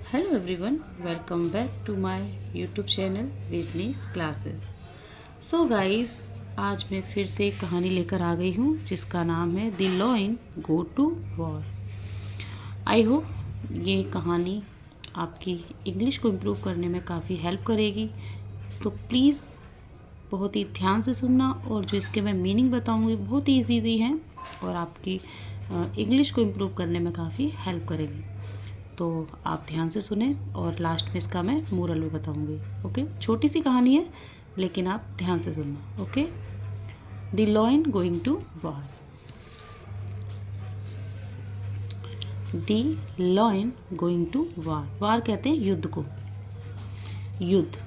Hello everyone, welcome back to my YouTube channel business classes. So guys, आज मैं फिर से एक कहानी लेकर आ गई हूँ जिसका नाम है the lion go to war. I hope ये कहानी आपकी इंग्लिश को इम्प्रूव करने में काफ़ी हेल्प करेगी। तो प्लीज़ बहुत ही ध्यान से सुनना, और जो इसके मैं मीनिंग बताऊँगी बहुत ही ईजी हैं और आपकी इंग्लिश को इम्प्रूव करने में काफ़ी हेल्प करेगी। तो आप ध्यान से सुने और लास्ट में इसका मैं मोरल भी बताऊंगी। ओके, छोटी सी कहानी है लेकिन आप ध्यान से सुनना। Okay, the lion going to war. The lion going to war. War कहते हैं युद्ध को। युद्ध,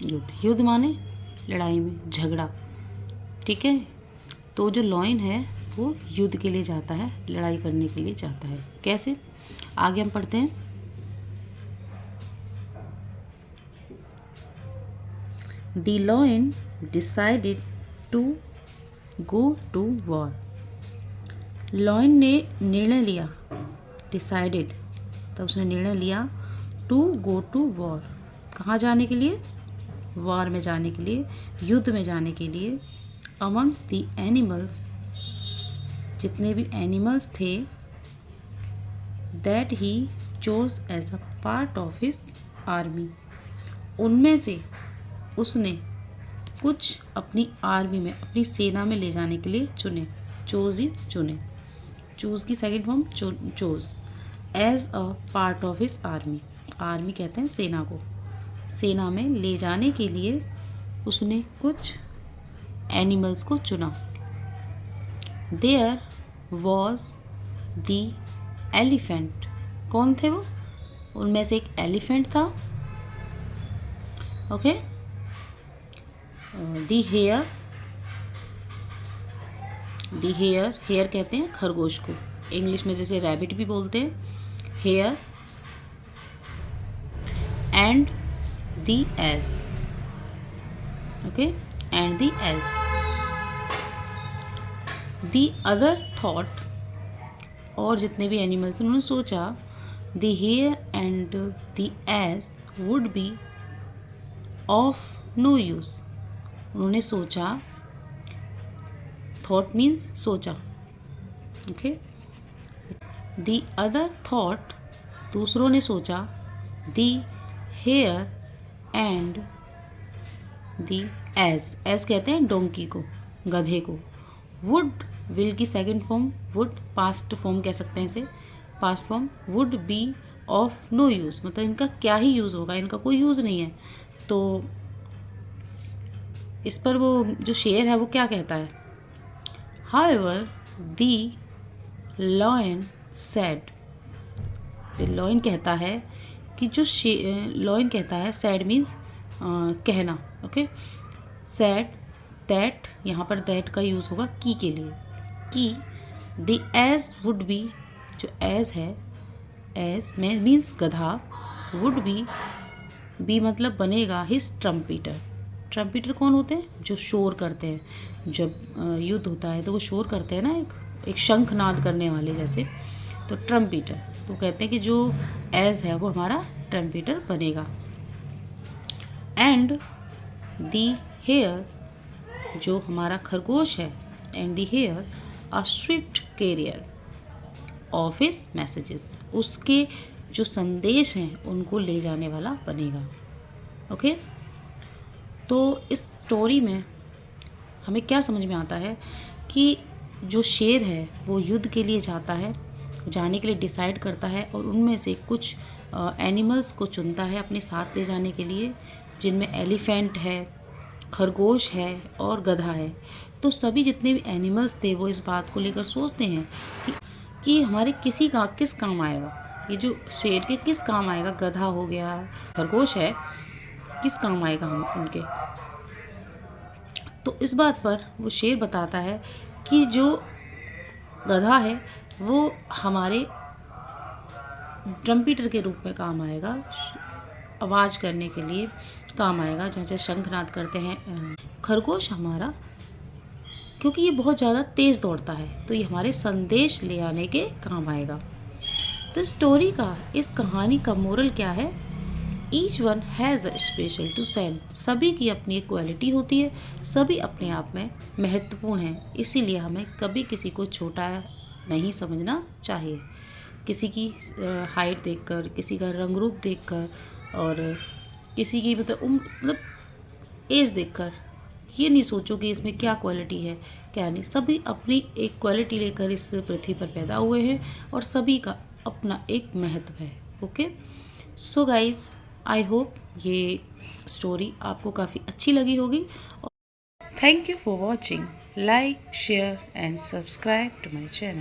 युद्ध, युद्ध माने लड़ाई में झगड़ा। ठीक है, तो जो लॉयन है वो युद्ध के लिए जाता है, लड़ाई करने के लिए जाता है। कैसे, आगे हम पढ़ते हैं। The lion decided to go to war. Lion ने निर्णय लिया, डिसाइडेड, तब उसने निर्णय लिया, टू गो टू वॉर, कहाँ जाने के लिए? वॉर में जाने के लिए, युद्ध में जाने के लिए। अमंग द एनिमल्स, जितने भी एनिमल्स थे, that he chose as a part of his army, उनमें से उसने कुछ अपनी आर्मी में, अपनी सेना में ले जाने के लिए चुने। चोज ही चुने, चूज की second form chose. As a part of his army, army कहते हैं सेना को, सेना में ले जाने के लिए उसने कुछ एनिमल्स को चुना। There was the elephant. कौन थे वो? उनमें से एक एलिफेंट था। Okay, the hare, the hare, hare कहते हैं खरगोश को, इंग्लिश में जैसे रैबिट भी बोलते हैं, hare. And the ass, okay, and the ass. The other thought, और जितने भी एनिमल्स, उन्होंने सोचा, the hare and the ass would be of no use. उन्होंने सोचा, थॉट मीन्स सोचा। ओके, द अदर थॉट, दूसरों ने सोचा, the hare and the ass, ass कहते हैं डोंकी को, गधे को। वुड, विल की second form would, past form कह सकते हैं इसे, past form would be of no use, मतलब इनका क्या ही यूज़ होगा, इनका कोई यूज़ नहीं है। तो इस पर वो जो शेर है वो क्या कहता है? However the lion said, lion कहता है कि जो लॉयन कहता है, सैड मीन्स कहना। ओके, सैड दैट, यहाँ पर दैट का यूज़ होगा की के लिए, कि द एज वुड बी, जो एज है, एज में मीन्स गधा, वुड बी मतलब बनेगा, हिज ट्रम्पीटर। ट्रम्पीटर कौन होते हैं? जो शोर करते हैं, जब युद्ध होता है तो वो शोर करते हैं ना, एक शंखनाद करने वाले जैसे, तो ट्रम्पीटर। तो कहते हैं कि जो एज है वो हमारा ट्रम्पीटर बनेगा। एंड द हेयर, जो हमारा खरगोश है, and the hare a swift carrier of his messages, उसके जो संदेश हैं उनको ले जाने वाला बनेगा। ओके, तो इस स्टोरी में हमें क्या समझ में आता है कि जो शेर है वो युद्ध के लिए जाता है, जाने के लिए डिसाइड करता है, और उनमें से कुछ एनिमल्स को चुनता है अपने साथ ले जाने के लिए, जिनमें एलिफेंट है, खरगोश है और गधा है। तो सभी जितने भी एनिमल्स थे वो इस बात को लेकर सोचते हैं कि हमारे किस काम आएगा, ये जो शेर के किस काम आएगा, गधा हो गया, खरगोश है, किस काम आएगा हम उनके। तो इस बात पर वो शेर बताता है कि जो गधा है वो हमारे ट्रम्पीटर के रूप में काम आएगा, आवाज़ करने के लिए काम आएगा, जैसे शंखनाद करते हैं। खरगोश हमारा क्योंकि ये बहुत ज़्यादा तेज़ दौड़ता है, तो ये हमारे संदेश ले आने के काम आएगा। तो स्टोरी का, इस कहानी का मोरल क्या है? Each one has a special to send. सभी की अपनी एक क्वालिटी होती है, सभी अपने आप में महत्वपूर्ण हैं, इसीलिए हमें कभी किसी को छोटा नहीं समझना चाहिए। किसी की हाइट देखकर, किसी का रंग रूप देखकर और किसी की मतलब एज देखकर ये नहीं सोचो कि इसमें क्या क्वालिटी है क्या नहीं। सभी अपनी एक क्वालिटी लेकर इस पृथ्वी पर पैदा हुए हैं और सभी का अपना एक महत्व है। Okay, so guys, I hope ये स्टोरी आपको काफ़ी अच्छी लगी होगी। Thank you for watching. Like, share and subscribe to my channel.